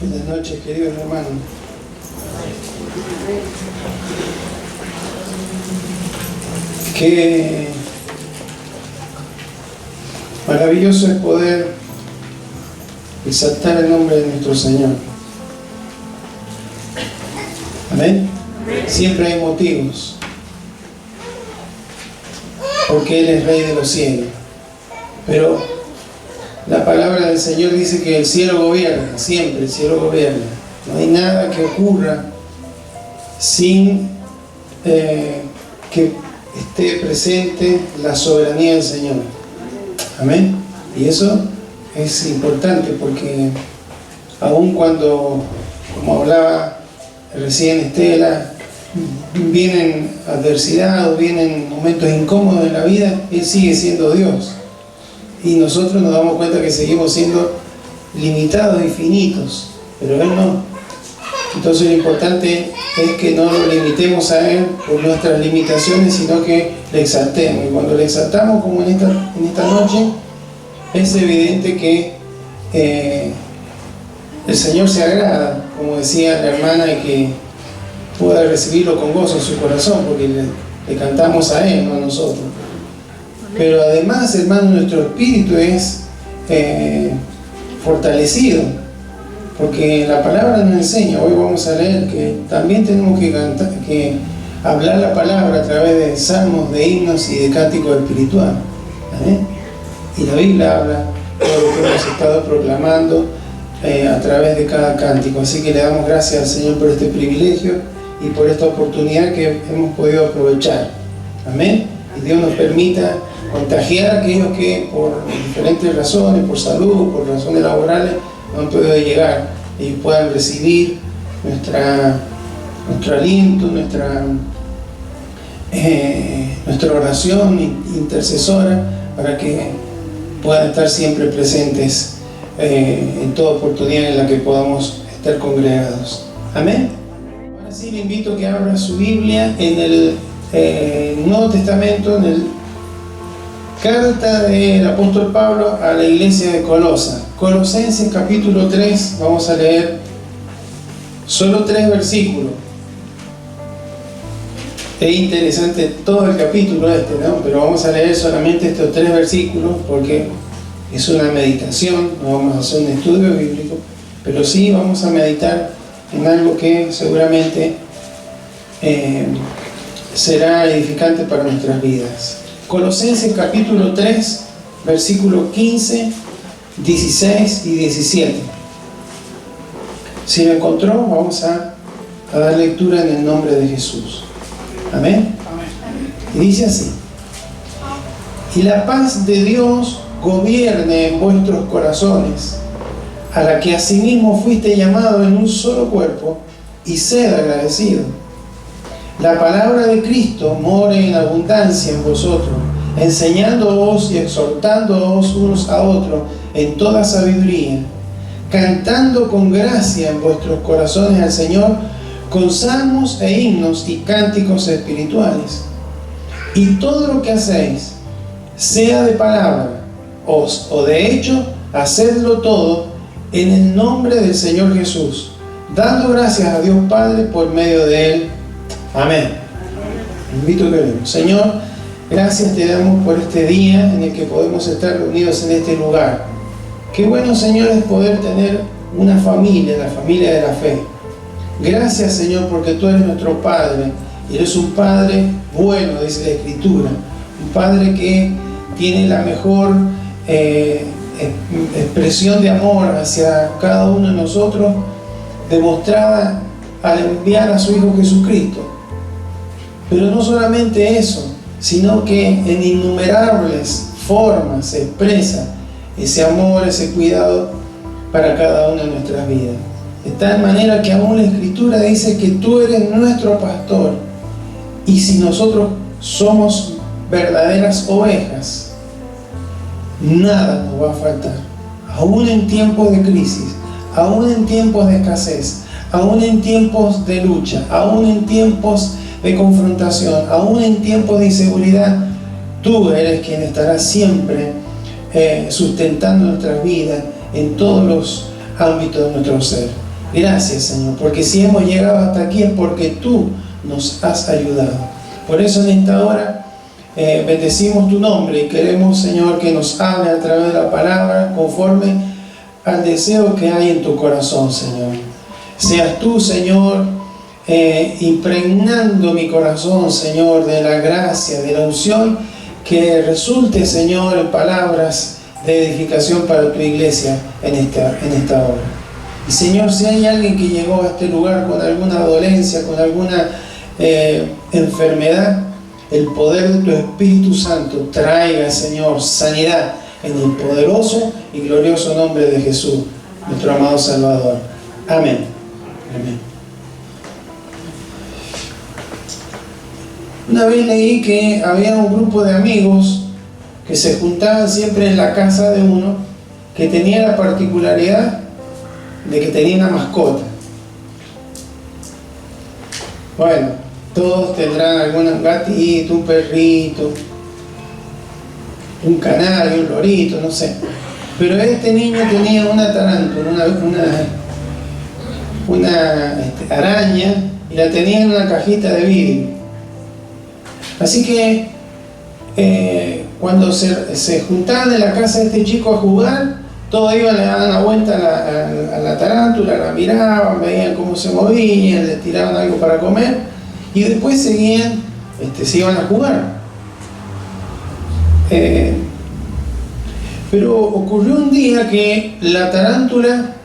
Buenas noches, queridos hermanos. Qué maravilloso es poder exaltar el nombre de nuestro Señor. Amén. Siempre hay motivos, porque Él es Rey de los cielos. Pero la palabra del Señor dice que el cielo gobierna, siempre el cielo gobierna. No hay nada que ocurra sin que esté presente la soberanía del Señor. Amén. Y eso es importante porque aun cuando, como hablaba recién Estela, vienen adversidades, vienen momentos incómodos en la vida, Él sigue siendo Dios. Y nosotros nos damos cuenta que seguimos siendo limitados y finitos, pero Él no. Entonces lo importante es que no lo limitemos a Él por nuestras limitaciones, sino que le exaltemos. Y cuando le exaltamos, como en esta noche, es evidente que el Señor se agrada, como decía la hermana, y que pueda recibirlo con gozo en su corazón, porque le cantamos a Él, no a nosotros. Pero además, hermano, nuestro espíritu es fortalecido, porque la palabra nos enseña. Hoy vamos a leer que también tenemos que hablar la palabra a través de salmos, de himnos y de cánticos espirituales. Y la Biblia habla todo lo que hemos estado proclamando a través de cada cántico. Así que le damos gracias al Señor por este privilegio y por esta oportunidad que hemos podido aprovechar. Amén. Y Dios nos permita contagiar a aquellos que por diferentes razones, por salud, por razones laborales, no han podido llegar, y puedan recibir nuestro aliento, nuestra oración intercesora, para que puedan estar siempre presentes en toda oportunidad en la que podamos estar congregados. Amén. Ahora sí le invito a que abra su Biblia en el Nuevo Testamento, en el carta del apóstol Pablo a la iglesia de Colosa. Colosenses capítulo 3, vamos a leer solo 3 versículos. Es interesante todo el capítulo ¿no? Pero vamos a leer solamente estos 3 versículos porque es una meditación, no vamos a hacer un estudio bíblico, pero sí vamos a meditar en algo que seguramente será edificante para nuestras vidas. Colosenses capítulo 3, versículos 15, 16 y 17. Si lo encontró, vamos a dar lectura en el nombre de Jesús. Amén. Y dice así: y la paz de Dios gobierne en vuestros corazones, a la que asimismo fuiste llamado en un solo cuerpo, y sed agradecido. La palabra de Cristo more en abundancia en vosotros, enseñándoos y exhortándoos unos a otros en toda sabiduría, cantando con gracia en vuestros corazones al Señor, con salmos e himnos y cánticos espirituales. Y todo lo que hacéis, sea de palabra o de hecho, hacedlo todo en el nombre del Señor Jesús, dando gracias a Dios Padre por medio de Él. Amén. Invito a que oremos. Señor, gracias te damos por este día en el que podemos estar reunidos en este lugar. Qué bueno, Señor, es poder tener una familia, la familia de la fe. Gracias, Señor, porque tú eres nuestro Padre, y eres un Padre bueno, dice la Escritura, un Padre que tiene la mejor expresión de amor hacia cada uno de nosotros, demostrada al enviar a su Hijo Jesucristo. Pero no solamente eso, sino que en innumerables formas se expresa ese amor, ese cuidado para cada una de nuestras vidas. De tal manera que aún la Escritura dice que tú eres nuestro pastor, y si nosotros somos verdaderas ovejas, nada nos va a faltar. Aún en tiempos de crisis, aún en tiempos de escasez, aún en tiempos de lucha, aún en tiempos de confrontación, aún en tiempos de inseguridad, tú eres quien estará siempre sustentando nuestras vidas en todos los ámbitos de nuestro ser. Gracias, Señor, porque si hemos llegado hasta aquí es porque tú nos has ayudado. Por eso en esta hora bendecimos tu nombre y queremos, Señor, que nos hable a través de la palabra conforme al deseo que hay en tu corazón, Señor. Seas tú, Señor, impregnando mi corazón, Señor, de la gracia, de la unción, que resulte, Señor, en palabras de edificación para tu iglesia en esta hora. Y Señor, si hay alguien que llegó a este lugar con alguna dolencia, con alguna enfermedad, el poder de tu Espíritu Santo traiga, Señor, sanidad en el poderoso y glorioso nombre de Jesús, nuestro amado Salvador. Amén. Amén. Una vez leí que había un grupo de amigos que se juntaban siempre en la casa de uno que tenía la particularidad de que tenía una mascota. Bueno, todos tendrán algún gatito, un perrito, un canario, un lorito, no sé. Pero este niño tenía una tarántula, una araña, y la tenía en una cajita de vidrio. Así que cuando se juntaban en la casa de este chico a jugar, todos iban, le daban la vuelta a la tarántula, la miraban, veían cómo se movía, le tiraban algo para comer y después se iban a jugar. Pero ocurrió un día que la tarántula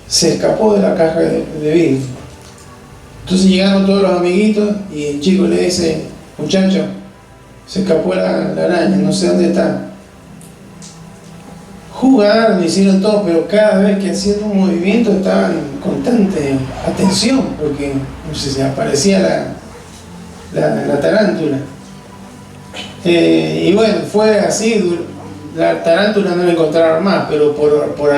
se escapó de la caja de vidrio. Entonces llegaron todos los amiguitos y el chico le dice: muchacho, se escapó la araña, no sé dónde está. Jugaron, hicieron todo, pero cada vez que hacían un movimiento estaban en constante atención, porque no sé, se aparecía la tarántula. Y bueno, fue así, la tarántula no la encontraron más, pero por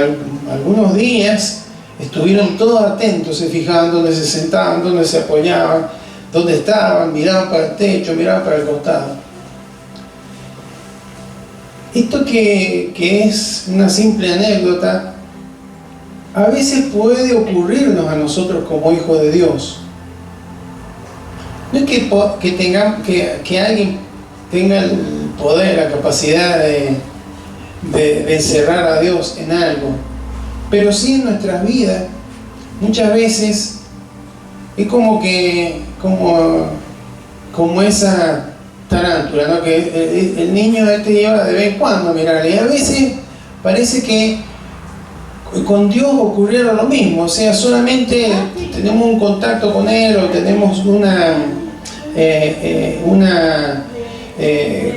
algunos días estuvieron todos atentos, se fijaban dónde se sentaban, dónde se apoyaban, dónde estaban, miraban para el techo, miraban para el costado. Esto que es una simple anécdota, a veces puede ocurrirnos a nosotros como hijos de Dios. No es que alguien tenga el poder, la capacidad de encerrar a Dios en algo, pero sí en nuestras vidas muchas veces es como esa tarántula, ¿no? Que el niño lleva de vez en cuando a mirar, y a veces parece que con Dios ocurriera lo mismo, o sea, solamente tenemos un contacto con Él o tenemos una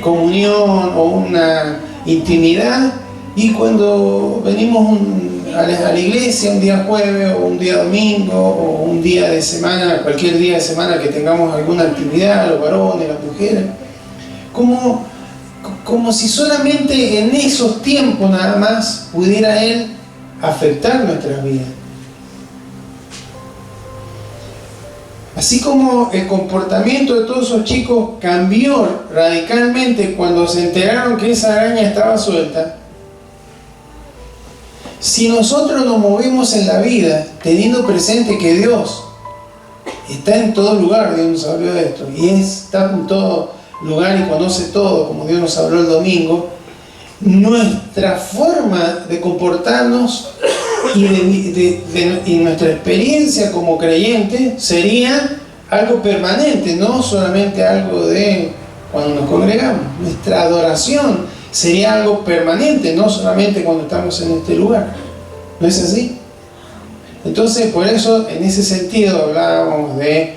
comunión o una intimidad, y cuando venimos a la iglesia un día jueves o un día domingo o un día de semana, cualquier día de semana que tengamos alguna actividad, los varones, las mujeres, como si solamente en esos tiempos nada más pudiera Él afectar nuestras vidas. Así como el comportamiento de todos esos chicos cambió radicalmente cuando se enteraron que esa araña estaba suelta, si nosotros nos movemos en la vida teniendo presente que Dios está en todo lugar, Dios nos habló de esto, y está en todo lugar y conoce todo, como Dios nos habló el domingo, nuestra forma de comportarnos y nuestra experiencia como creyente sería algo permanente, no solamente algo de cuando nos congregamos. Nuestra adoración sería algo permanente, no solamente cuando estamos en este lugar. ¿No es así? Entonces, por eso, en ese sentido hablábamos de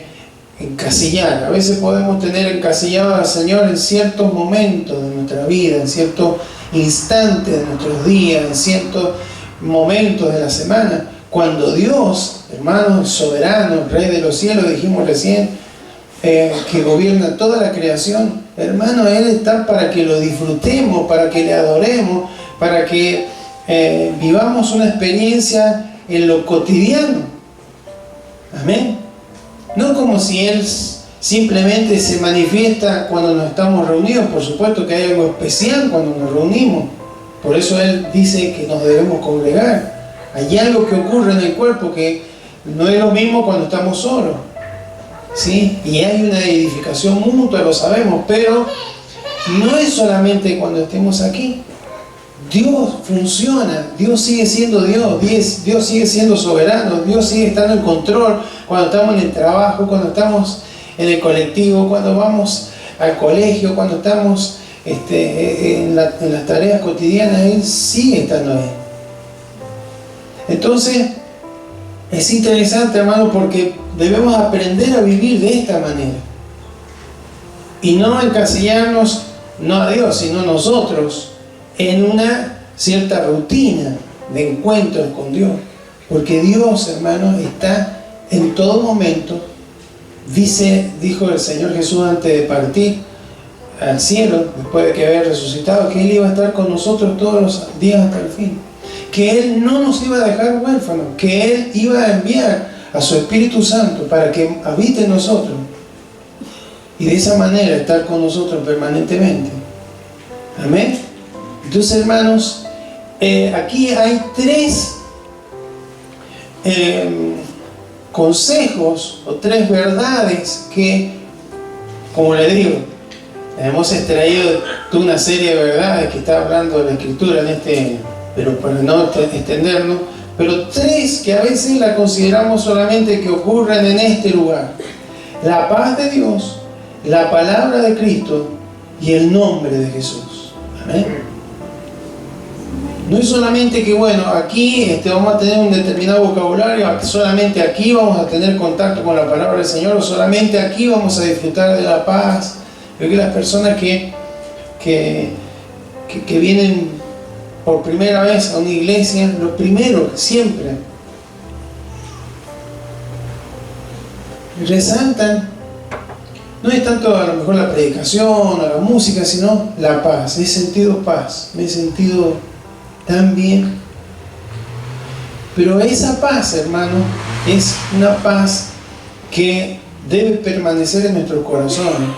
encasillar. A veces podemos tener encasillado al Señor en ciertos momentos de nuestra vida, en ciertos instantes de nuestros días, en ciertos momentos de la semana, cuando Dios, hermano, es soberano, Rey de los cielos, dijimos recién, que gobierna toda la creación, hermano, Él está para que lo disfrutemos, para que le adoremos, para que vivamos una experiencia en lo cotidiano. Amén. No como si Él simplemente se manifiesta cuando nos estamos reunidos. Por supuesto que hay algo especial cuando nos reunimos. Por eso Él dice que nos debemos congregar. Hay algo que ocurre en el cuerpo que no es lo mismo cuando estamos solos, ¿sí? Y hay una edificación mutua, lo sabemos, pero no es solamente cuando estemos aquí. Dios funciona, Dios sigue siendo Dios, Dios sigue siendo soberano, Dios sigue estando en control cuando estamos en el trabajo, cuando estamos en el colectivo, cuando vamos al colegio, cuando estamos en las tareas cotidianas. Él sigue estando ahí. Entonces, es interesante, hermano, porque debemos aprender a vivir de esta manera y no encasillarnos, no a Dios, sino a nosotros, en una cierta rutina de encuentros con Dios. Porque Dios, hermanos, está en todo momento. Dijo el Señor Jesús antes de partir al cielo, después de que había resucitado, que Él iba a estar con nosotros todos los días hasta el fin. Que Él no nos iba a dejar huérfanos, que Él iba a enviar a su Espíritu Santo para que habite en nosotros. Y de esa manera estar con nosotros permanentemente. Amén. Entonces, hermanos, aquí hay 3 consejos o 3 verdades que, como le digo, hemos extraído de una serie de verdades que está hablando de la Escritura pero para no extendernos, pero 3 que a veces la consideramos solamente que ocurren en este lugar: la paz de Dios, la palabra de Cristo y el nombre de Jesús. Amén. No es solamente que, bueno, aquí vamos a tener un determinado vocabulario, solamente aquí vamos a tener contacto con la palabra del Señor, o solamente aquí vamos a disfrutar de la paz. Creo que las personas que vienen por primera vez a una iglesia, lo primero, siempre, resaltan, no es tanto a lo mejor la predicación o la música, sino la paz. He sentido paz, me he sentido tan bien. Pero esa paz, hermano, es una paz que debe permanecer en nuestros corazones.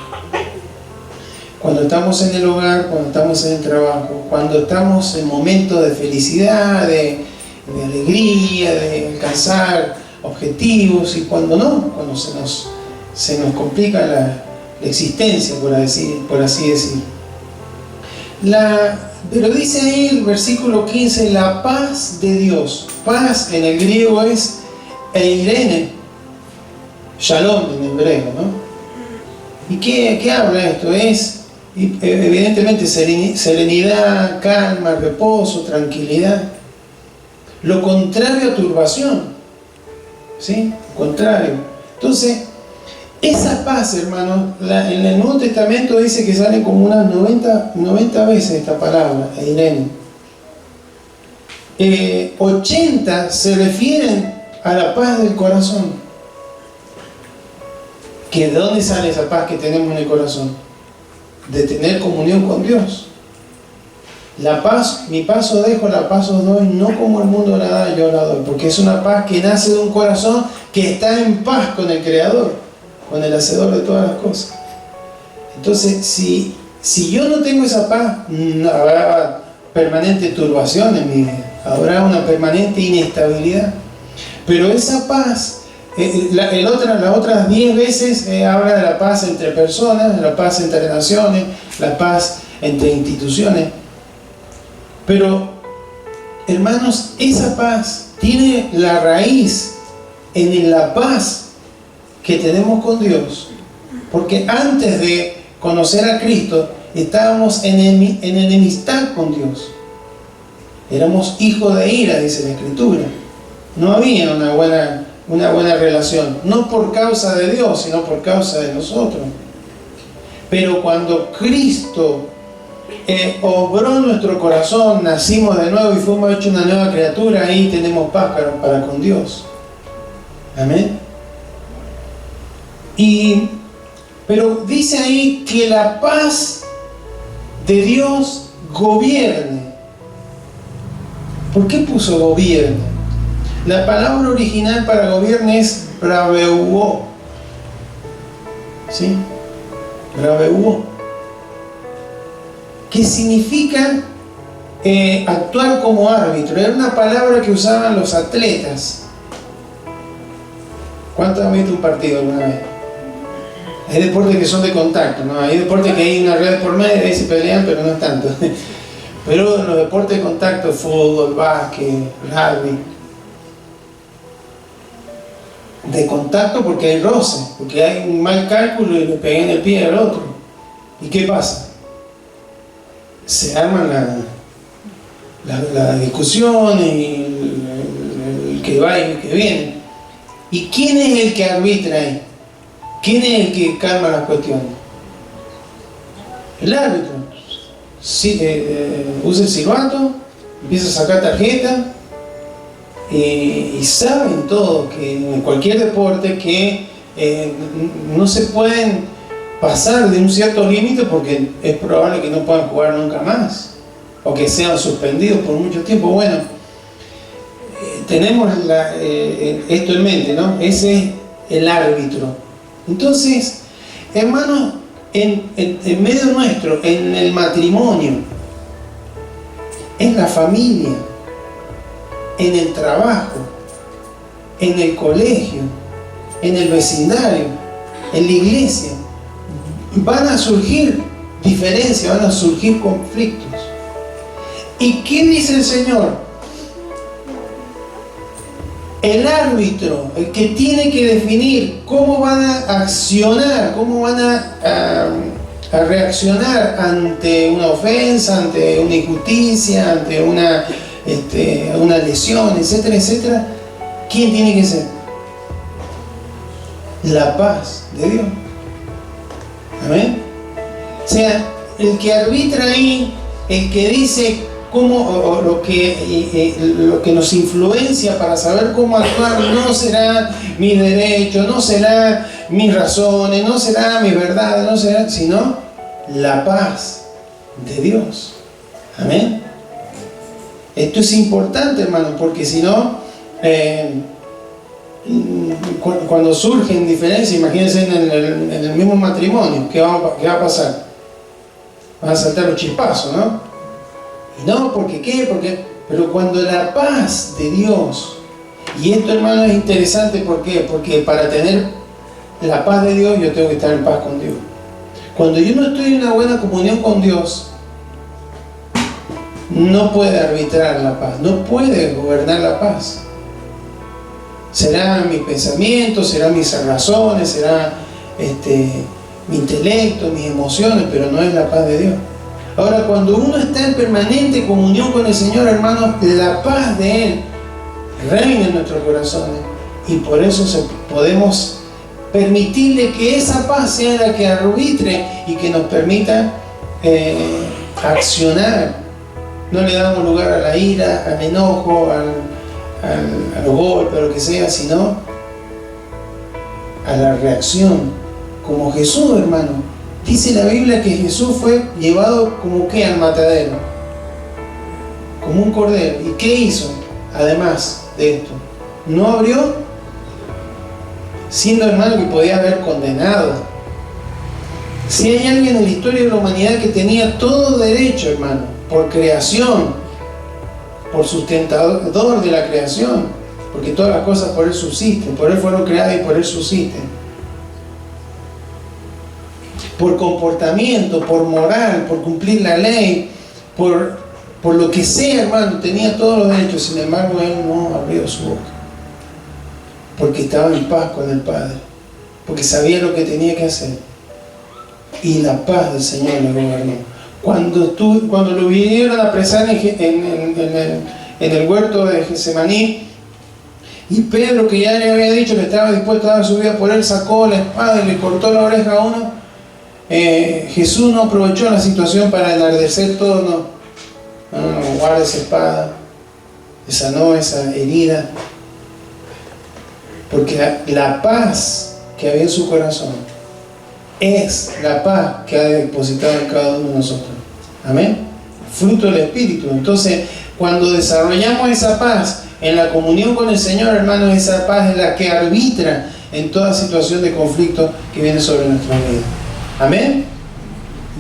Cuando estamos en el hogar, cuando estamos en el trabajo, cuando estamos en momentos de felicidad, de alegría, de alcanzar objetivos, y cuando no, cuando se nos complica la existencia, por así decir. Pero dice ahí el versículo 15, la paz de Dios. Paz en el griego es eirene, shalom en hebreo, ¿no? ¿Y qué habla esto? Es evidentemente serenidad, calma, reposo, tranquilidad. Lo contrario a turbación, ¿sí? Lo contrario. Entonces, esa paz, hermano, en el Nuevo Testamento dice que sale como unas 90 veces esta palabra, eirene. 80 se refieren a la paz del corazón. ¿Que de dónde sale esa paz que tenemos en el corazón? De tener comunión con Dios. La paz, mi paz os dejo, la paz os doy, no como el mundo la da, yo la doy. Porque es una paz que nace de un corazón que está en paz con el Creador, con el hacedor de todas las cosas. Entonces, si yo no tengo esa paz, habrá permanente turbación en mi vida, habrá una permanente inestabilidad. Pero esa paz, las otras 10 veces habla de la paz entre personas, la paz entre naciones, la paz entre instituciones. Pero, hermanos, esa paz tiene la raíz en la paz que tenemos con Dios, porque antes de conocer a Cristo estábamos en enemistad con Dios, éramos hijos de ira, dice la Escritura. No había una buena relación, no por causa de Dios, sino por causa de nosotros. Pero cuando Cristo obró nuestro corazón, nacimos de nuevo y fuimos hechos una nueva criatura, ahí tenemos paz para con Dios. Amén. Pero dice ahí que la paz de Dios gobierne. ¿Por qué puso gobierne? La palabra original para gobierne es braveuo. ¿Sí? Braveuo. Que significa actuar como árbitro. Era una palabra que usaban los atletas. ¿Cuántos han visto un partido alguna vez? Hay deportes que son de contacto, ¿no? Hay deportes que hay una red por medio y ahí se pelean, pero no es tanto. Pero los deportes de contacto, fútbol, básquet, rugby, de contacto porque hay roce, porque hay un mal cálculo y le pegué en el pie al otro. ¿Y qué pasa? Se arman la discusión y el que va y el que viene. ¿Y quién es el que arbitra ahí? ¿Quién es el que calma las cuestiones? El árbitro. Sí, usa el silbato, empieza a sacar tarjeta y saben todos que en cualquier deporte que no se pueden pasar de un cierto límite porque es probable que no puedan jugar nunca más o que sean suspendidos por mucho tiempo. Bueno, tenemos esto en mente, ¿no? Ese es el árbitro. Entonces, hermanos, en medio nuestro, en el matrimonio, en la familia, en el trabajo, en el colegio, en el vecindario, en la iglesia, van a surgir diferencias, van a surgir conflictos. ¿Y qué dice el Señor? El árbitro, el que tiene que definir cómo van a accionar, cómo van a reaccionar ante una ofensa, ante una injusticia, ante una lesión, etcétera, etcétera. ¿Quién tiene que ser? La paz de Dios. ¿Amén? O sea, el que arbitra ahí, el que dice cómo, lo que nos influencia para saber cómo actuar, no será mi derecho, no será mis razones, no será mi verdad, no será, sino la paz de Dios. Amén. Esto es importante, hermano, porque si no, cuando surgen diferencias, imagínense en el mismo matrimonio, ¿qué va a pasar? Van a saltar los chispazos, ¿no? Y no, ¿porque qué? Pero cuando la paz de Dios, y esto, hermano, es interesante, ¿por qué? Porque para tener la paz de Dios, yo tengo que estar en paz con Dios. Cuando yo no estoy en una buena comunión con Dios, no puede arbitrar la paz, no puede gobernar la paz. Será mi pensamiento, será mis razones, será mi intelecto, mis emociones, pero no es la paz de Dios. Ahora, cuando uno está en permanente comunión con el Señor, hermanos, la paz de Él reina en nuestros corazones, y por eso podemos permitirle que esa paz sea la que arbitre y que nos permita accionar. No le damos lugar a la ira, al enojo, al golpe, a lo que sea, sino a la reacción, como Jesús, hermano. Dice la Biblia que Jesús fue llevado como que al matadero, como un cordero. ¿Y qué hizo? Además de esto, no abrió, siendo, hermano, que podía haber condenado. Si hay alguien en la historia de la humanidad que tenía todo derecho, hermano, por creación, por sustentador de la creación, porque todas las cosas por Él subsisten, por Él fueron creadas y por Él subsisten, por comportamiento, por moral, por cumplir la ley, por lo que sea, hermano, tenía todos los derechos. Sin embargo, Él no abrió su boca, porque estaba en paz con el Padre, porque sabía lo que tenía que hacer, y la paz del Señor le gobernó. Cuando lo vinieron a apresar en el huerto de Getsemaní, y Pedro, que ya le había dicho que estaba dispuesto a dar su vida por él, sacó la espada y le cortó la oreja a uno. Jesús no aprovechó la situación para enardecer todo, no, guarda esa espada, sanó esa herida, porque la paz que había en su corazón es la paz que ha depositado en cada uno de nosotros. Amén. Fruto del Espíritu. Entonces, cuando desarrollamos esa paz en la comunión con el Señor, hermanos, esa paz es la que arbitra en toda situación de conflicto que viene sobre nuestra vida. Amén.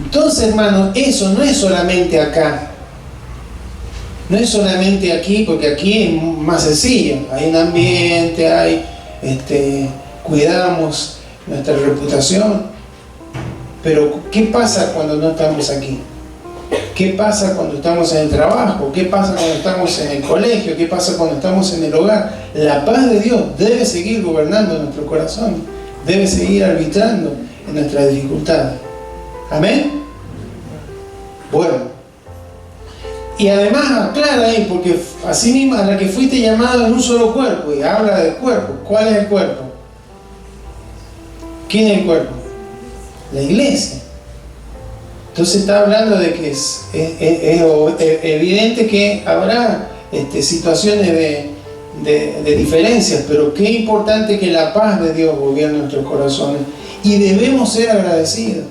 Entonces, hermanos, eso no es solamente acá. no es solamente aquí, porque aquí es más sencillo, hay un ambiente, cuidamos nuestra reputación, pero ¿qué pasa cuando no estamos aquí? ¿Qué pasa cuando estamos en el trabajo? ¿Qué pasa cuando estamos en el colegio? ¿Qué pasa cuando estamos en el hogar? La paz de Dios debe seguir gobernando nuestro corazón, debe seguir arbitrando en nuestras dificultades. ¿Amén? Bueno. Y además aclara ahí, porque así mismo a la que fuiste llamado en un solo cuerpo, y habla del cuerpo. ¿Cuál es el cuerpo? ¿Quién es el cuerpo? La iglesia. Entonces está hablando de que es evidente que habrá situaciones de diferencias, pero qué importante que la paz de Dios gobierne nuestros corazones. Y debemos ser agradecidos.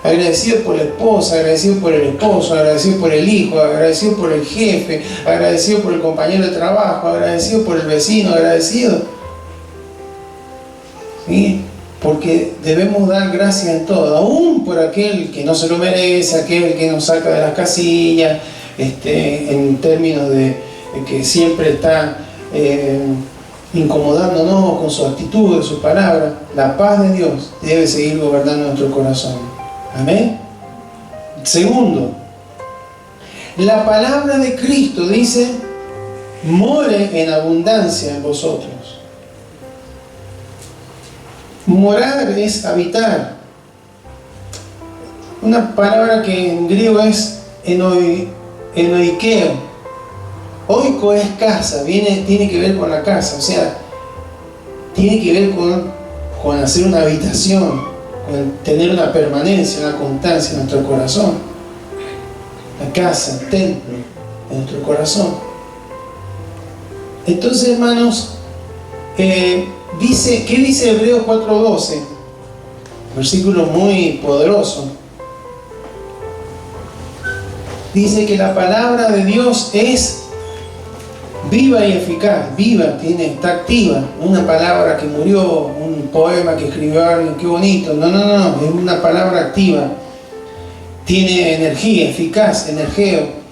Agradecidos por la esposa, agradecidos por el esposo, agradecidos por el hijo, agradecidos por el jefe, agradecidos por el compañero de trabajo, agradecidos por el vecino, agradecidos. ¿Sí? Porque debemos dar gracias en todo, aún por aquel que no se lo merece, aquel que nos saca de las casillas, en términos de que siempre está incomodándonos con su actitud, su palabra. La paz de Dios debe seguir gobernando nuestro corazón. Amén. Segundo, la palabra de Cristo dice: more en abundancia en vosotros. Morar es habitar. Una palabra que en griego es enoikeo. Oiko es casa, tiene que ver con la casa, o sea, tiene que ver con hacer una habitación, con tener una permanencia, una constancia en nuestro corazón. La casa, el templo de nuestro corazón. Entonces, hermanos, ¿qué dice Hebreos 4:12? Versículo muy poderoso. Dice que la palabra de Dios es viva y eficaz. Viva, está activa. Una palabra que murió, un poema que escribió alguien, qué bonito. No, es una palabra activa. Tiene energía, eficaz, energeo.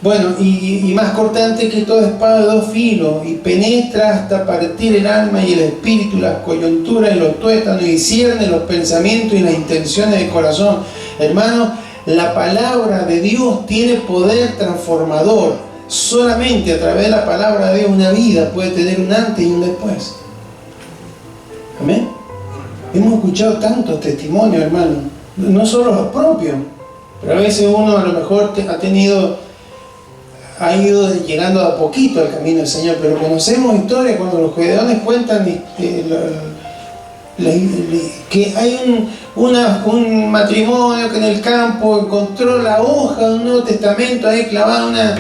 Bueno, y más cortante que toda espada de dos filos, y penetra hasta partir el alma y el espíritu, las coyunturas y los tuétanos, y cierne los pensamientos y las intenciones del corazón. Hermanos, la palabra de Dios tiene poder transformador. Solamente a través de la palabra de Dios una vida puede tener un antes y un después. Amén. Hemos escuchado tantos testimonios, hermano, no solo los propios, pero a veces uno a lo mejor ha ido llegando a poquito al camino del Señor, pero conocemos historias cuando los gedeones cuentan que hay un matrimonio que en el campo encontró la hoja de un Nuevo Testamento ahí clavada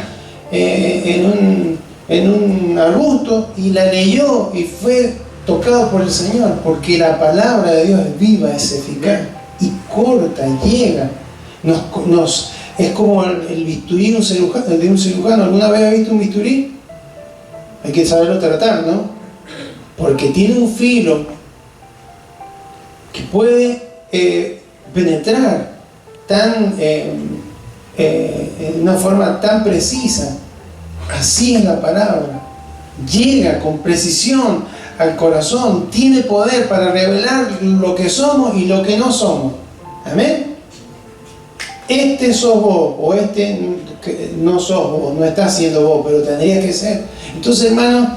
en un arbusto, y la leyó y fue tocado por el Señor, porque la palabra de Dios es viva, es eficaz y corta, llega. Es como el bisturí de un cirujano. ¿Alguna vez ha visto un bisturí? Hay que saberlo tratar, ¿no? Porque tiene un filo que puede penetrar de una forma tan precisa. Así es la palabra. Llega con precisión al corazón. Tiene poder para revelar lo que somos y lo que no somos. Amén. Sos vos, o no sos vos, no estás siendo vos, pero tendría que ser. Entonces, hermanos,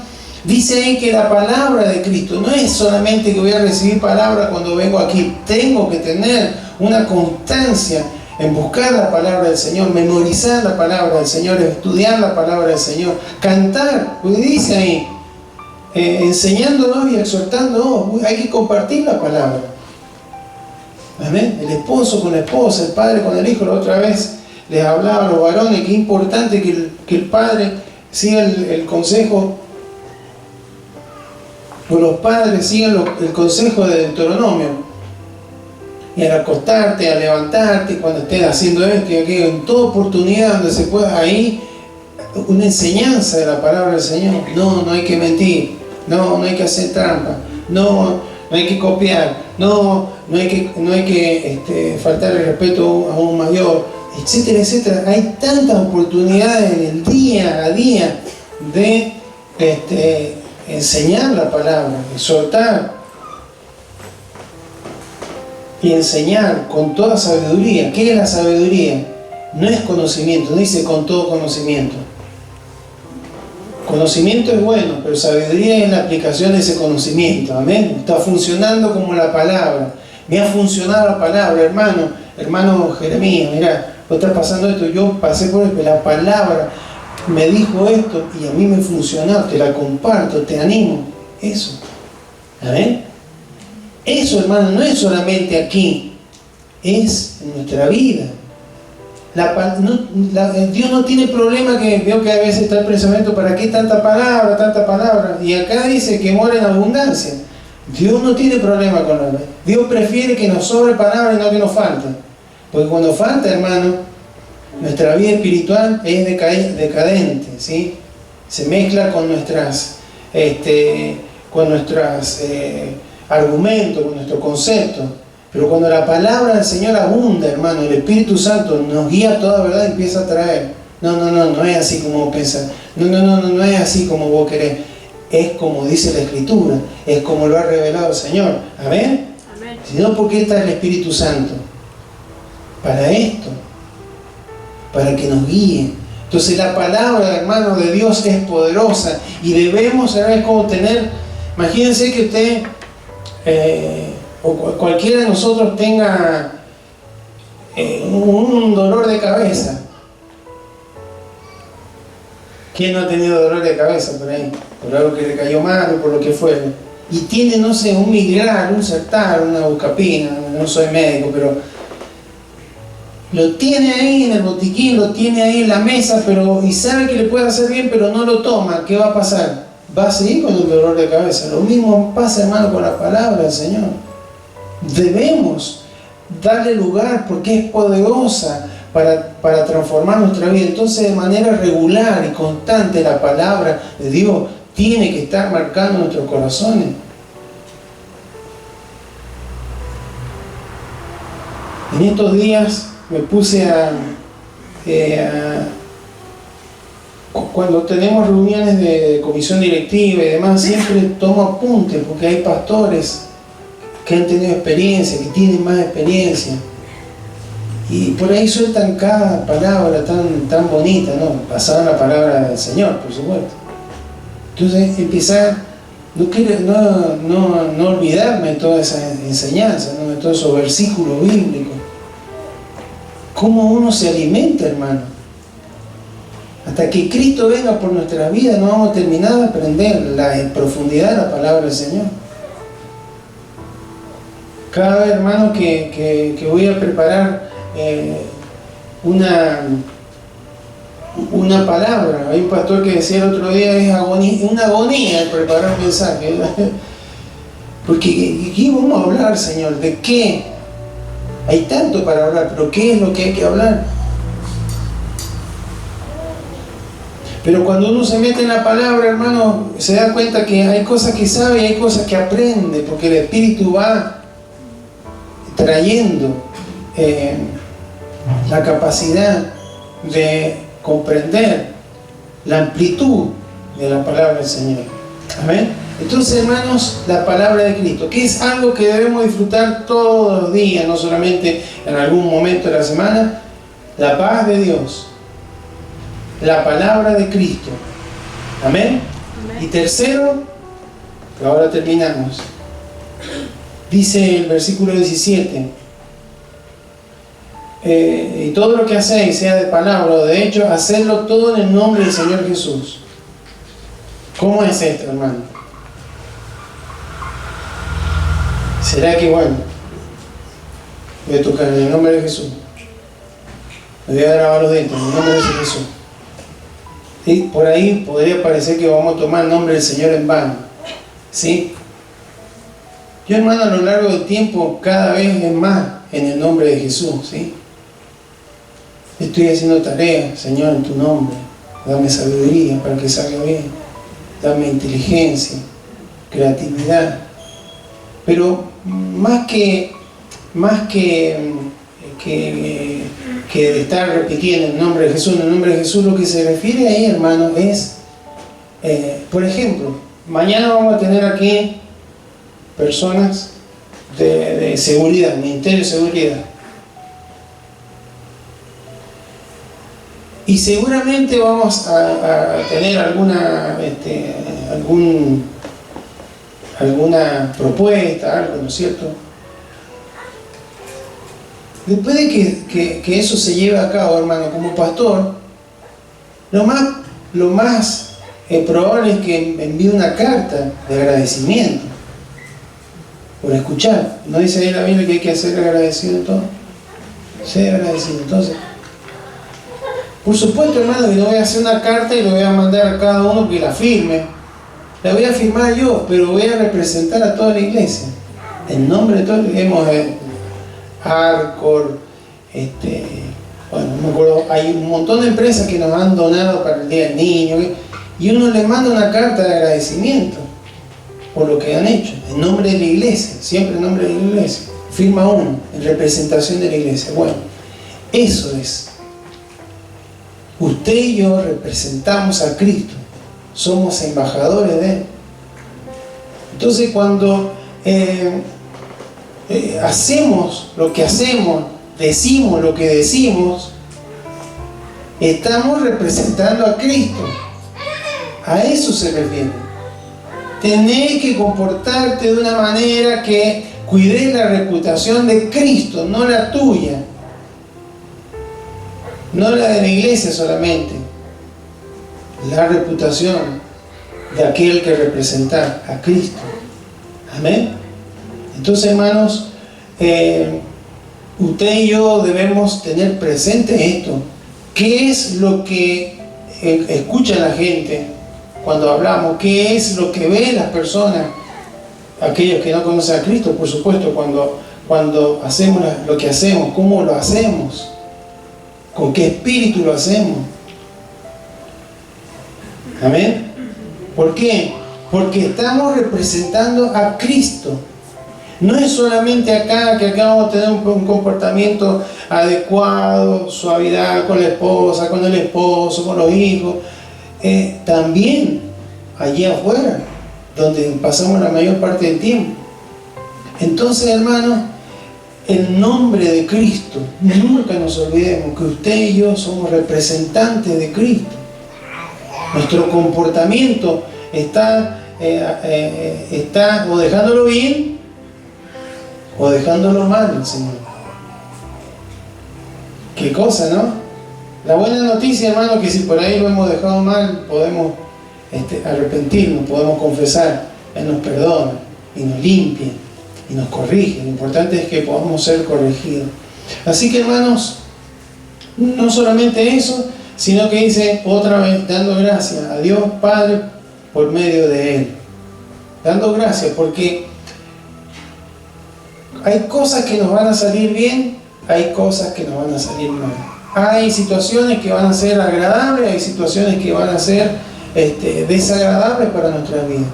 dice ahí que la palabra de Cristo no es solamente que voy a recibir palabra cuando vengo aquí. Tengo que tener una constancia en buscar la palabra del Señor, memorizar la palabra del Señor, estudiar la palabra del Señor, cantar, porque dice ahí, enseñándonos y exhortándonos. Hay que compartir la palabra. Amén. El esposo con la esposa, el padre con el hijo. La otra vez les hablaba a los varones que es importante que el padre siga el consejo, o los padres sigan el consejo de Deuteronomio. Y al acostarte, al levantarte, cuando estés haciendo esto y aquello, en toda oportunidad donde se pueda, ahí una enseñanza de la palabra del Señor. No hay que mentir, no hay que hacer trampa, no hay que copiar, no hay que faltar el respeto a un mayor. etcétera, etcétera. Hay tantas oportunidades en el día a día de enseñar la palabra, exhortar y enseñar con toda sabiduría. ¿Qué es la sabiduría? No es conocimiento, no dice con todo conocimiento. Conocimiento es bueno, pero sabiduría es la aplicación de ese conocimiento. Amén. Está funcionando como la palabra. Me ha funcionado la palabra, hermano Jeremías, mirá, vos estás pasando esto, yo pasé por esto, la palabra me dijo esto y a mí me funcionó, te la comparto, te animo. Eso. ¿Amén? Eso, hermano, no es solamente aquí, es en nuestra vida. Dios no tiene problema, que veo que a veces está el pensamiento, ¿para qué tanta palabra? Y acá dice que mora en abundancia. Dios no tiene problema con la. Dios prefiere que nos sobre palabra y no que nos falte. Porque cuando falta, hermano, nuestra vida espiritual es decadente, ¿sí? Se mezcla con nuestras argumentos, con nuestros conceptos. Pero cuando la palabra del Señor abunda, hermano, el Espíritu Santo nos guía a toda verdad y empieza a traer. No es así como vos pensás. No es así como vos querés. Es como dice la Escritura, es como lo ha revelado el Señor. ¿Amén? Amén. Si no, ¿por qué está el Espíritu Santo? Para esto, para que nos guíe. Entonces la palabra, hermano, de Dios es poderosa y debemos saber cómo tener. Imagínense que usted o cualquiera de nosotros tenga un dolor de cabeza. ¿Quién no ha tenido dolor de cabeza por ahí? Por algo que le cayó mal o por lo que fuera. Y tiene, no sé, un migral, un sertar, una buscapina, no soy médico, pero lo tiene ahí en el botiquín, lo tiene ahí en la mesa, y sabe que le puede hacer bien, pero no lo toma. ¿Qué va a pasar? Va a seguir con el dolor de cabeza. Lo mismo pasa, hermano, con la palabra del Señor. Debemos darle lugar porque es poderosa para transformar nuestra vida. Entonces, de manera regular y constante, la palabra de Dios tiene que estar marcando nuestros corazones. En estos días me puse cuando tenemos reuniones de comisión directiva y demás, siempre tomo apuntes porque hay pastores que han tenido experiencia, que tienen más experiencia. Y por ahí sueltan cada palabra tan bonita, ¿no? Pasar la palabra del Señor, por supuesto. Entonces empezar, no olvidarme de toda esa enseñanza, ¿no? De todos esos versículos bíblicos. ¿Cómo uno se alimenta, hermano? Hasta que Cristo venga por nuestra vida no vamos a terminar de aprender en profundidad la palabra del Señor. Cada vez, hermano, que voy a preparar una palabra. Hay un pastor que decía el otro día, es una agonía el preparar un mensaje. Porque ¿qué vamos a hablar, Señor? ¿De qué? Hay tanto para hablar, pero ¿qué es lo que hay que hablar? Pero cuando uno se mete en la palabra, hermano, se da cuenta que hay cosas que sabe y hay cosas que aprende, porque el Espíritu va trayendo la capacidad de comprender la amplitud de la palabra del Señor. Amén. Entonces, hermanos, la palabra de Cristo, que es algo que debemos disfrutar todos los días, no solamente en algún momento de la semana. La paz de Dios, la palabra de Cristo. Amén. Amén. Y tercero, ahora terminamos, dice el versículo 17, y todo lo que hacéis, sea de palabra o de hecho, hacedlo todo en el nombre del Señor Jesús. ¿Cómo es esto, hermano? ¿Será que, bueno, voy a tocar en el nombre de Jesús, me voy a grabar los dientes en el nombre de Jesús? Y por ahí podría parecer que vamos a tomar el nombre del Señor en vano, ¿sí? Yo, hermano, a lo largo del tiempo cada vez es más en el nombre de Jesús, ¿sí? Estoy haciendo tareas, Señor, en tu nombre. Dame sabiduría para que salga bien. Dame inteligencia, creatividad. Pero más que que de estar repitiendo en el nombre de Jesús, en el nombre de Jesús, lo que se refiere ahí, hermano, es, por ejemplo, mañana vamos a tener aquí personas de seguridad, Ministerio de Seguridad. Y seguramente vamos a tener alguna propuesta, algo, ¿no es cierto? Después de que eso se lleve a cabo, hermano, como pastor, lo más probable es que me envíe una carta de agradecimiento por escuchar. ¿No dice ahí la Biblia que hay que ser agradecido en todo? Ser agradecido. Entonces, por supuesto, hermano, que no voy a hacer una carta y lo voy a mandar a cada uno que la firme. La voy a firmar yo, pero voy a representar a toda la iglesia. En nombre de todos, hemos Arcor, bueno, no me acuerdo, hay un montón de empresas que nos han donado para el Día del Niño, y uno le manda una carta de agradecimiento por lo que han hecho, en nombre de la iglesia, siempre en nombre de la iglesia. Firma uno, en representación de la iglesia. Bueno, eso es. Usted y yo representamos a Cristo, somos embajadores de Él. Entonces, cuando hacemos lo que hacemos, decimos lo que decimos, estamos representando a Cristo. A eso se refiere. Tenés que comportarte de una manera que cuides la reputación de Cristo, no la tuya, no la de la iglesia solamente, la reputación de aquel que representa a Cristo. Amén. Entonces, hermanos, usted y yo debemos tener presente esto. ¿Qué es lo que escucha la gente cuando hablamos? ¿Qué es lo que ven las personas? Aquellos que no conocen a Cristo, por supuesto, cuando hacemos lo que hacemos, ¿cómo lo hacemos? ¿Con qué espíritu lo hacemos? Amén. ¿Por qué? Porque estamos representando a Cristo. No es solamente acá, que acá vamos a tener un comportamiento adecuado, suavidad con la esposa, con el esposo, con los hijos. También allí afuera, donde pasamos la mayor parte del tiempo. Entonces, hermanos, en nombre de Cristo, nunca nos olvidemos que usted y yo somos representantes de Cristo. Nuestro comportamiento está o dejándolo bien o dejándolo mal, Señor. Qué cosa, ¿no? La buena noticia, hermano, que si por ahí lo hemos dejado mal, podemos arrepentirnos, podemos confesar. Él nos perdona y nos limpia y nos corrige. Lo importante es que podamos ser corregidos. Así que, hermanos, no solamente eso, sino que dice otra vez, dando gracias a Dios Padre por medio de Él. Dando gracias, porque hay cosas que nos van a salir bien, hay cosas que nos van a salir mal. Hay situaciones que van a ser agradables, hay situaciones que van a ser desagradables para nuestra vida.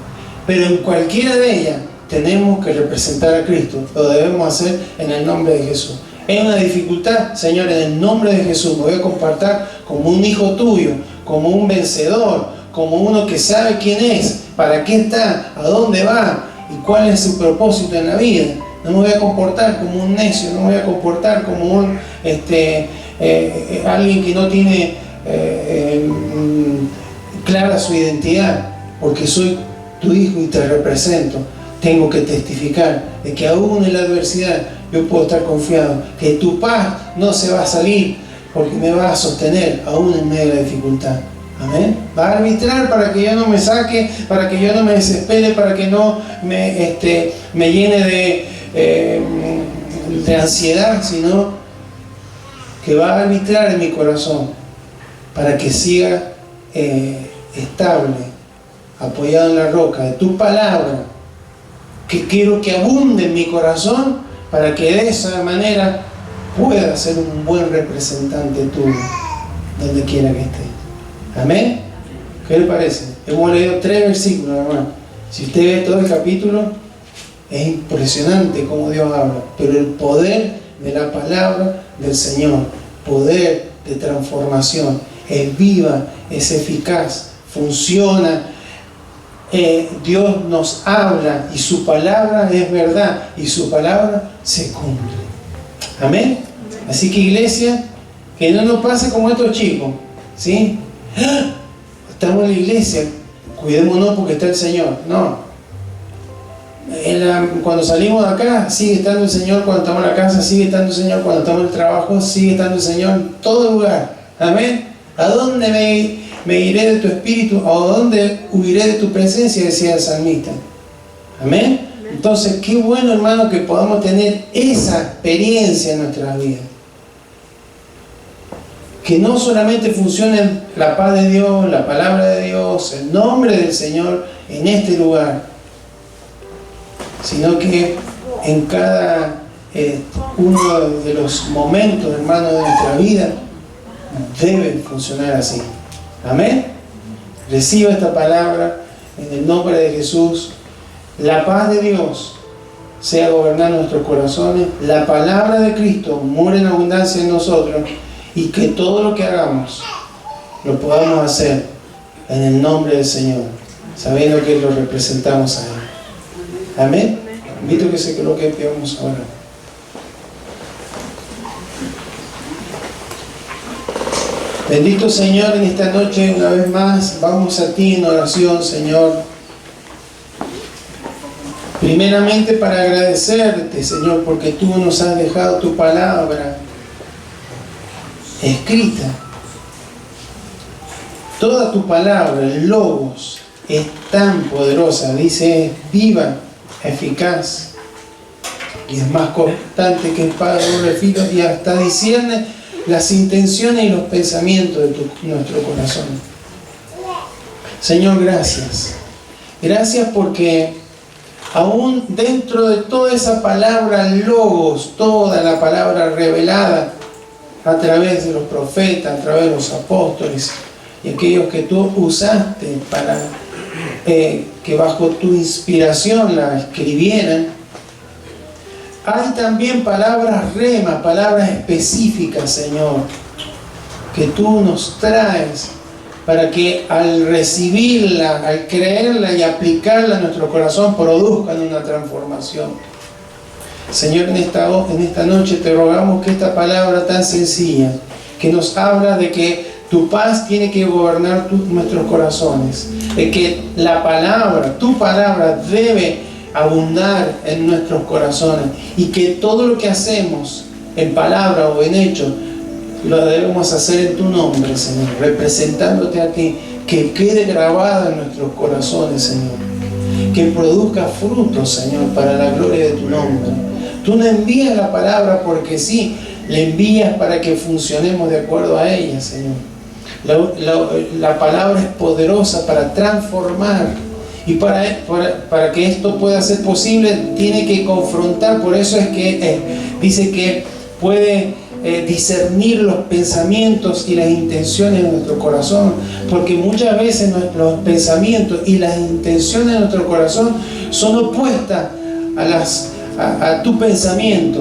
Pero en cualquiera de ellas tenemos que representar a Cristo. Lo debemos hacer en el nombre de Jesús. Es una dificultad, Señor, en el nombre de Jesús me voy a comportar como un hijo tuyo, como un vencedor, como uno que sabe quién es, para qué está, a dónde va y cuál es su propósito en la vida. No me voy a comportar como un necio, no me voy a comportar como un alguien que no tiene clara su identidad, porque soy tu hijo y te represento. Tengo que testificar de que aún en la adversidad yo puedo estar confiado que tu paz no se va a salir, porque me va a sostener aún en medio de la dificultad. Amén. Va a arbitrar para que yo no me saque, para que yo no me desespere, para que no me llene de ansiedad, sino que va a arbitrar en mi corazón para que siga estable, apoyado en la roca de tu palabra, que quiero que abunde en mi corazón para que de esa manera pueda ser un buen representante tuyo donde quiera que esté. Amén. ¿Qué le parece? Hemos leído 3 versículos, hermano. Si usted ve todo el capítulo, es impresionante cómo Dios habla, pero el poder de la palabra del Señor poder de transformación. Es viva, es eficaz, funciona. Dios nos habla y su palabra es verdad y su palabra se cumple. Amén. Así que, iglesia, que no nos pase como estos chicos, ¿sí? Estamos en la iglesia, cuidémonos porque está el Señor. No. Cuando salimos de acá, sigue estando el Señor. Cuando estamos en la casa, sigue estando el Señor. Cuando estamos en el trabajo, sigue estando el Señor en todo lugar. Amén. ¿A dónde me iré de tu espíritu? ¿A dónde huiré de tu presencia? Decía el salmista. Amén. Entonces, qué bueno, hermano, que podamos tener esa experiencia en nuestra vida. Que no solamente funcione la paz de Dios, la palabra de Dios, el nombre del Señor en este lugar, sino que en cada uno de los momentos, hermano, de nuestra vida debe funcionar así. Amén. Reciba esta palabra en el nombre de Jesús. La paz de Dios sea gobernar nuestros corazones. La palabra de Cristo mora en abundancia en nosotros. Y que todo lo que hagamos lo podamos hacer en el nombre del Señor, sabiendo que lo representamos a Él. Amén. Invito a que se coloque que vamos ahora. Bendito Señor, en esta noche una vez más vamos a ti en oración, Señor. Primeramente para agradecerte, Señor, porque tú nos has dejado tu palabra escrita. Toda tu palabra, el Logos, es tan poderosa, dice, viva, eficaz, y es más cortante que espada de doble filo, y hasta discierne las intenciones y los pensamientos de nuestro corazón. Señor, gracias. Gracias porque aún dentro de toda esa palabra Logos, toda la palabra revelada a través de los profetas, a través de los apóstoles y aquellos que tú usaste para que bajo tu inspiración la escribieran, hay también palabras rema, palabras específicas, Señor, que tú nos traes para que al recibirla, al creerla y aplicarla a nuestro corazón produzcan una transformación. Señor, en esta noche te rogamos que esta palabra tan sencilla, que nos habla de que tu paz tiene que gobernar nuestros corazones, de que la palabra, tu palabra debe abundar en nuestros corazones y que todo lo que hacemos en palabra o en hecho lo debemos hacer en tu nombre, Señor, representándote a ti, que quede grabada en nuestros corazones, Señor, que produzca frutos, Señor, para la gloria de tu nombre. Tú no envías la palabra porque sí, la envías para que funcionemos de acuerdo a ella, Señor. La palabra es poderosa para transformar, y para que esto pueda ser posible tiene que confrontar. Por eso es que dice que puede discernir los pensamientos y las intenciones de nuestro corazón, porque muchas veces los pensamientos y las intenciones de nuestro corazón son opuestas a tu pensamiento,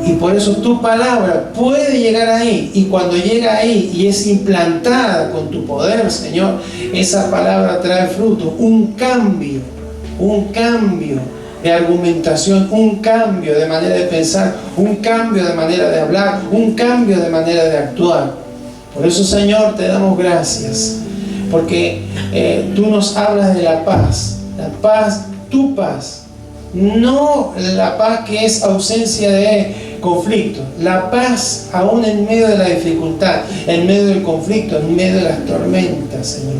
y por eso tu palabra puede llegar ahí, y cuando llega ahí y es implantada con tu poder, Señor, esa palabra trae fruto, un cambio de argumentación, un cambio de manera de pensar, un cambio de manera de hablar, un cambio de manera de actuar. Por eso, Señor, te damos gracias, porque tú nos hablas de la paz, tu paz. No la paz que es ausencia de conflicto, la paz aún en medio de la dificultad, en medio del conflicto, en medio de las tormentas, Señor.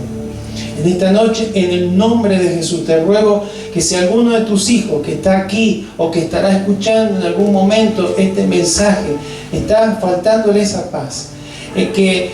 En esta noche, en el nombre de Jesús, te ruego que si alguno de tus hijos que está aquí o que estará escuchando en algún momento este mensaje, está faltándole esa paz, que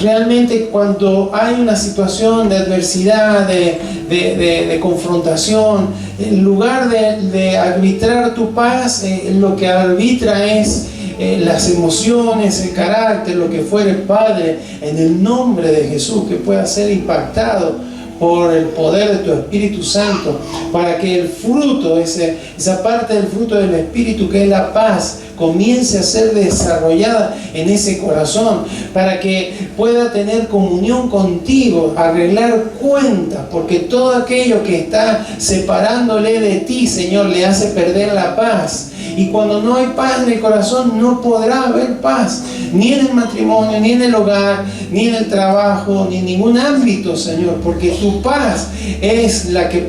realmente cuando hay una situación de adversidad, de confrontación, en lugar de arbitrar tu paz, lo que arbitra es las emociones, el carácter, lo que fuere, Padre, en el nombre de Jesús, que pueda ser impactado por el poder de tu Espíritu Santo, para que el fruto, esa parte del fruto del Espíritu que es la paz, comience a ser desarrollada en ese corazón, para que pueda tener comunión contigo, arreglar cuentas, porque todo aquello que está separándole de ti, Señor, le hace perder la paz. Y cuando no hay paz en el corazón, no podrá haber paz, ni en el matrimonio, ni en el hogar, ni en el trabajo, ni en ningún ámbito, Señor, porque tu paz es la que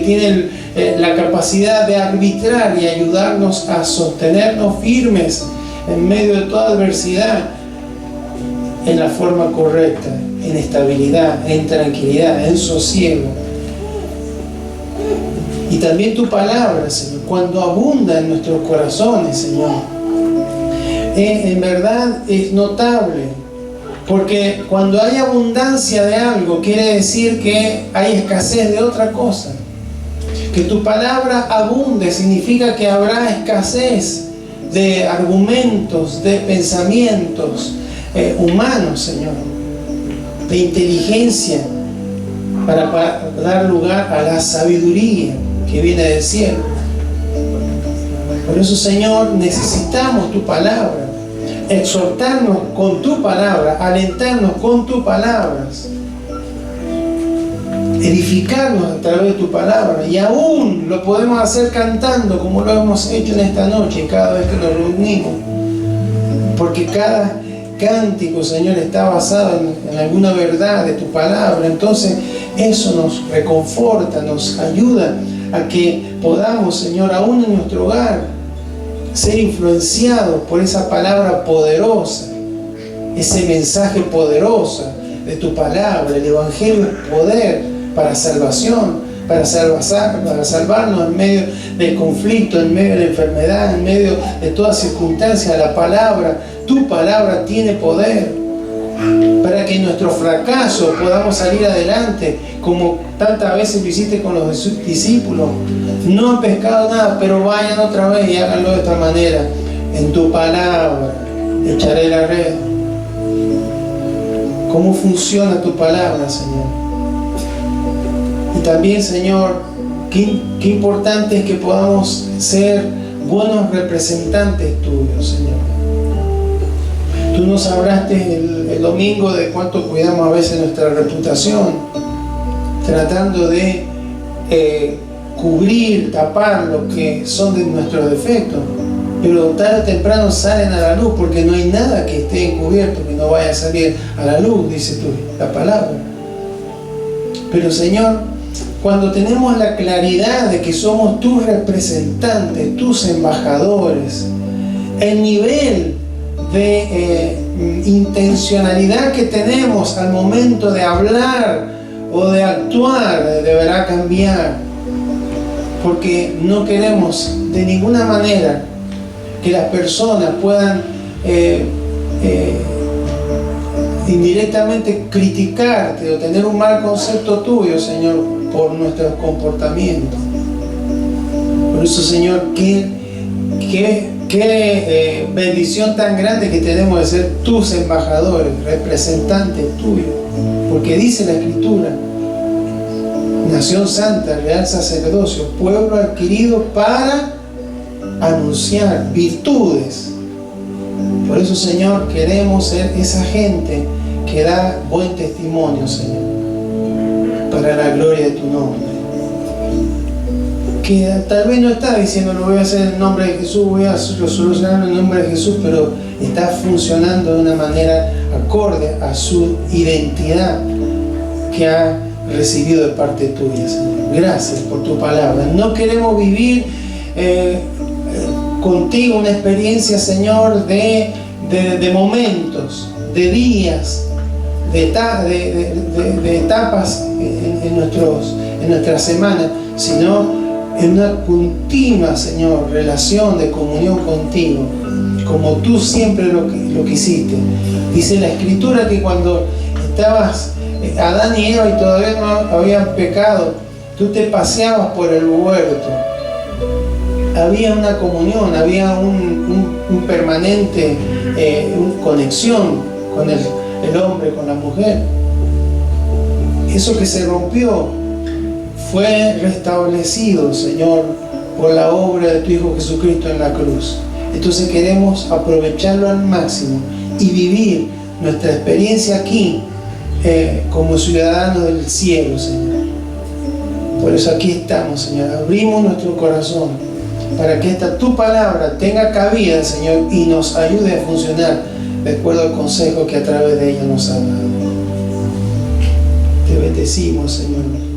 tiene la capacidad de arbitrar y ayudarnos a sostenernos firmes en medio de toda adversidad, en la forma correcta, en estabilidad, en tranquilidad, en sosiego. Y también tu palabra, Señor, cuando abunda en nuestros corazones, Señor, en verdad es notable, porque cuando hay abundancia de algo, quiere decir que hay escasez de otra cosa. Que tu palabra abunde significa que habrá escasez de argumentos, de pensamientos humanos, Señor, de inteligencia, para dar lugar a la sabiduría que viene del cielo. Por eso, Señor, necesitamos tu palabra, exhortarnos con tu palabra, alentarnos con tus palabras, edificarnos a través de tu palabra, y aún lo podemos hacer cantando como lo hemos hecho en esta noche cada vez que nos reunimos, porque cada cántico, Señor, está basado en alguna verdad de tu palabra. Entonces eso nos reconforta, nos ayuda a que podamos, Señor, aún en nuestro hogar, ser influenciados por esa palabra poderosa, ese mensaje poderoso de tu palabra. El Evangelio es poder para salvación, para salvarnos en medio del conflicto, en medio de la enfermedad, en medio de toda circunstancia. La palabra, tu palabra tiene poder para que en nuestro fracaso podamos salir adelante, como tantas veces lo hiciste con los discípulos. No han pescado nada, pero vayan otra vez y háganlo de esta manera. En tu palabra echaré la red. ¿Cómo funciona tu palabra, Señor? Y también, Señor, qué importante es que podamos ser buenos representantes tuyos, Señor. Tú nos hablaste el domingo de cuánto cuidamos a veces nuestra reputación, tratando de cubrir, tapar lo que son de nuestros defectos, pero tarde o temprano salen a la luz, porque no hay nada que esté encubierto que no vaya a salir a la luz, dice la palabra. Pero, Señor, cuando tenemos la claridad de que somos tus representantes, tus embajadores, el nivel de intencionalidad que tenemos al momento de hablar o de actuar deberá cambiar, porque no queremos de ninguna manera que las personas puedan indirectamente criticarte o tener un mal concepto tuyo, Señor, por nuestros comportamientos. Por eso, Señor, qué bendición tan grande que tenemos de ser tus embajadores, representantes tuyos, porque dice la Escritura: nación santa, real sacerdocio, pueblo adquirido para anunciar virtudes. Por eso, Señor, queremos ser esa gente que da buen testimonio, Señor, para la gloria de tu nombre. Que tal vez no está diciendo lo voy a hacer en el nombre de Jesús, voy a solucionar en el nombre de Jesús, pero está funcionando de una manera acorde a su identidad que ha recibido de parte tuya, Señor. Gracias por tu palabra. No queremos vivir contigo una experiencia, Señor, de momentos, de días, de etapas en nuestra semana, sino en una continua, Señor, relación de comunión contigo, como tú siempre lo quisiste. Dice la Escritura que cuando estabas Adán y Eva y todavía no habían pecado, tú te paseabas por el huerto. Había una comunión, había un permanente conexión con el hombre, con la mujer. eso que se rompió fue restablecido, Señor, por la obra de tu Hijo Jesucristo en la cruz. Entonces queremos aprovecharlo al máximo y vivir nuestra experiencia aquí como ciudadanos del cielo, Señor. Por eso aquí estamos, Señor. Abrimos nuestro corazón para que esta tu palabra tenga cabida, Señor, y nos ayude a funcionar de acuerdo al consejo que a través de ella nos ha dado. Te bendecimos, Señor.